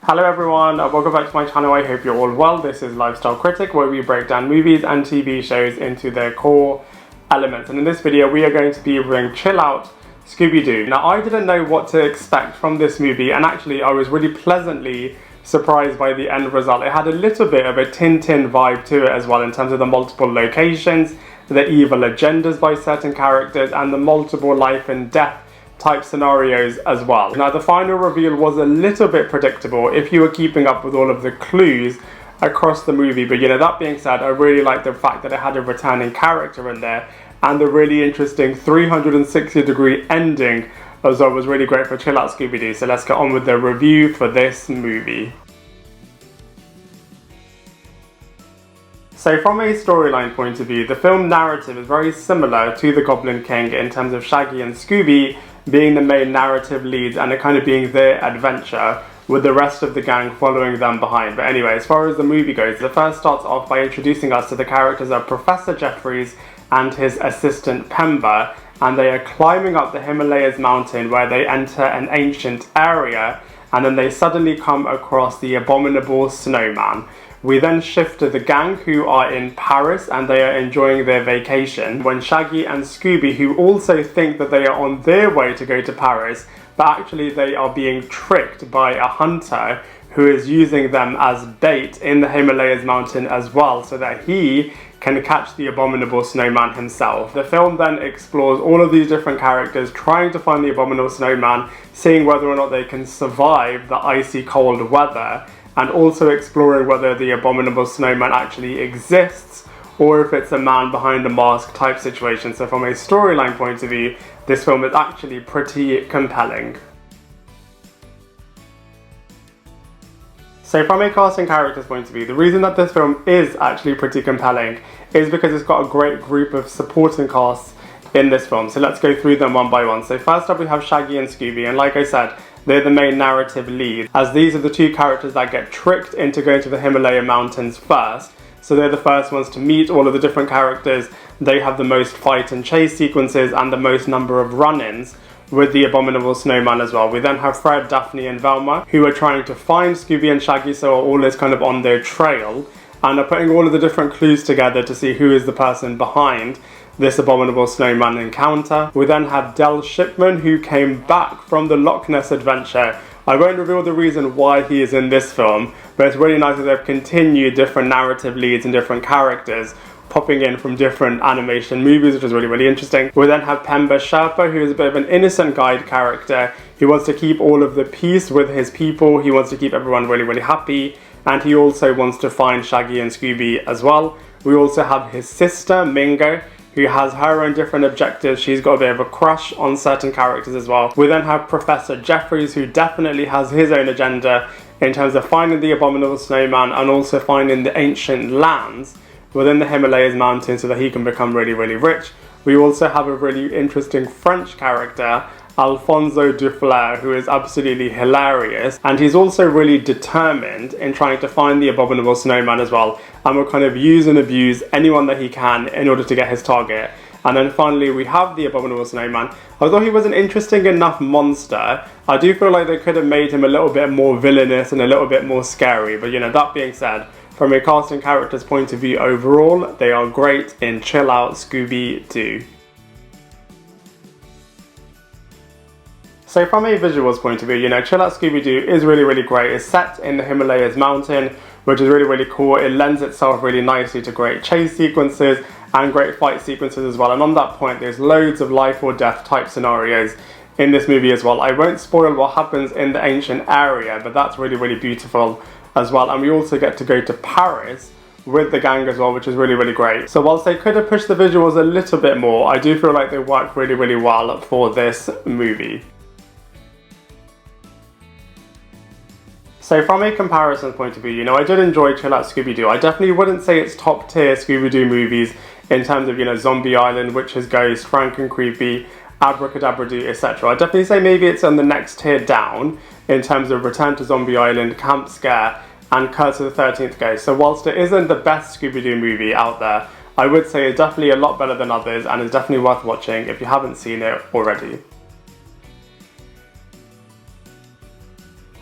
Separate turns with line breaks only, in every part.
Hello everyone, welcome back to my channel. I hope you're all well. This is Lifestyle Critic, where we break down movies and TV shows into their core elements. And in this video we are going to be reviewing Chill Out Scooby Doo. Now I didn't know what to expect from this movie, and actually I was really pleasantly surprised by the end result. It had a little bit of a Tintin vibe to it as well, in terms of the multiple locations, the evil agendas by certain characters, and the multiple life and death type scenarios as well. Now the final reveal was a little bit predictable if you were keeping up with all of the clues across the movie, but that being said, I really liked the fact that it had a returning character in there, and the really interesting 360-degree ending as well was really great for Chill Out Scooby Doo. So let's get on with the review for this movie. So from a storyline point of view, the film narrative is very similar to The Goblin King in terms of Shaggy and Scooby being the main narrative leads and it kind of being their adventure, with the rest of the gang following them behind. But anyway, as far as the movie goes, the first starts off by introducing us to the characters of Professor Jeffries and his assistant Pemba, and they are climbing up the Himalayas mountain where they enter an ancient area, and then they suddenly come across the abominable snowman. We then shift to the gang, who are in Paris and they are enjoying their vacation, when Shaggy and Scooby, who also think that they are on their way to go to Paris, but actually they are being tricked by a hunter who is using them as bait in the Himalayas mountain as well, so that he can catch the abominable snowman himself. The film then explores all of these different characters trying to find the abominable snowman, seeing whether or not they can survive the icy cold weather, and also exploring whether the abominable snowman actually exists or if it's a man behind a mask type situation. So from a storyline point of view, this film is actually pretty compelling. So from a casting characters point of view, the reason that this film is actually pretty compelling is because it's got a great group of supporting casts in this film. So let's go through them one by one. So first up we have Shaggy and Scooby, and like I said, they're the main narrative lead, as these are the two characters that get tricked into going to the Himalaya mountains first. So they're the first ones to meet all of the different characters. They have the most fight and chase sequences and the most number of run-ins with the abominable snowman as well. We then have Fred, Daphne and Velma, who are trying to find Scooby and Shaggy, so are always kind of on their trail, and are putting all of the different clues together to see who is the person behind this abominable snowman encounter. We then have Del Shipman, who came back from the Loch Ness adventure. I won't reveal the reason why he is in this film, but it's really nice that they've continued different narrative leads and different characters popping in from different animation movies, which is really, really interesting. We then have Pemba Sherpa, who is a bit of an innocent guide character. He wants to keep all of the peace with his people, he wants to keep everyone really, really happy, and he also wants to find Shaggy and Scooby as well. We also have his sister, Mingo, who has her own different objectives. She's got a bit of a crush on certain characters as well. We then have Professor Jeffries, who definitely has his own agenda in terms of finding the abominable snowman and also finding the ancient lands within the Himalayas mountains so that he can become really, really rich. We also have a really interesting French character, Alphonso Dufleur, who is absolutely hilarious, and he's also really determined in trying to find the abominable snowman as well, and will kind of use and abuse anyone that he can in order to get his target. And then finally we have the abominable snowman. Although he was an interesting enough monster, I do feel like they could have made him a little bit more villainous and a little bit more scary. But that being said, from a casting characters point of view overall, they are great in Chill Out Scooby Doo. So from a visuals point of view, Chill Out Scooby Doo is really, really great. It's set in the Himalayas mountain, which is really, really cool. It lends itself really nicely to great chase sequences and great fight sequences as well. And on that point, there's loads of life or death type scenarios in this movie as well. I won't spoil what happens in the ancient area, but that's really, really beautiful as well. And we also get to go to Paris with the gang as well, which is really, really great. So whilst they could have pushed the visuals a little bit more, I do feel like they worked really, really well for this movie. So from a comparison point of view, I did enjoy Chill Out Scooby Doo. I definitely wouldn't say it's top tier Scooby Doo movies in terms of, Zombie Island, Witch's Ghost, Frank and Creepy, Abracadabra Doo, etc. I'd definitely say maybe it's on the next tier down in terms of Return to Zombie Island, Camp Scare, and Curse of the 13th Ghost. So whilst it isn't the best Scooby Doo movie out there, I would say it's definitely a lot better than others and is definitely worth watching if you haven't seen it already.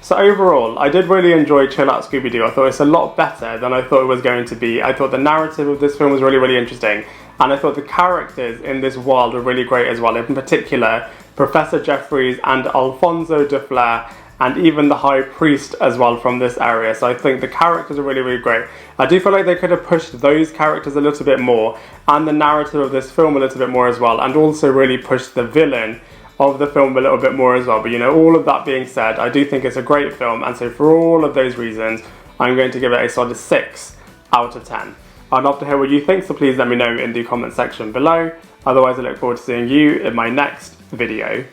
So overall, I did really enjoy Chill Out Scooby Doo. I thought it's a lot better than I thought it was going to be. I thought the narrative of this film was really, really interesting. And I thought the characters in this world were really great as well. In particular, Professor Jeffries and Alfonso de Fleur, and even the High Priest as well from this area. So I think the characters are really, really great. I do feel like they could have pushed those characters a little bit more, and the narrative of this film a little bit more as well, and also really pushed the villain of the film a little bit more as well. But you know, all of that being said, I do think it's a great film, and so for all of those reasons, I'm going to give it a solid 6 out of 10. I'd love to hear what you think, so please let me know in the comment section below. Otherwise, I look forward to seeing you in my next video.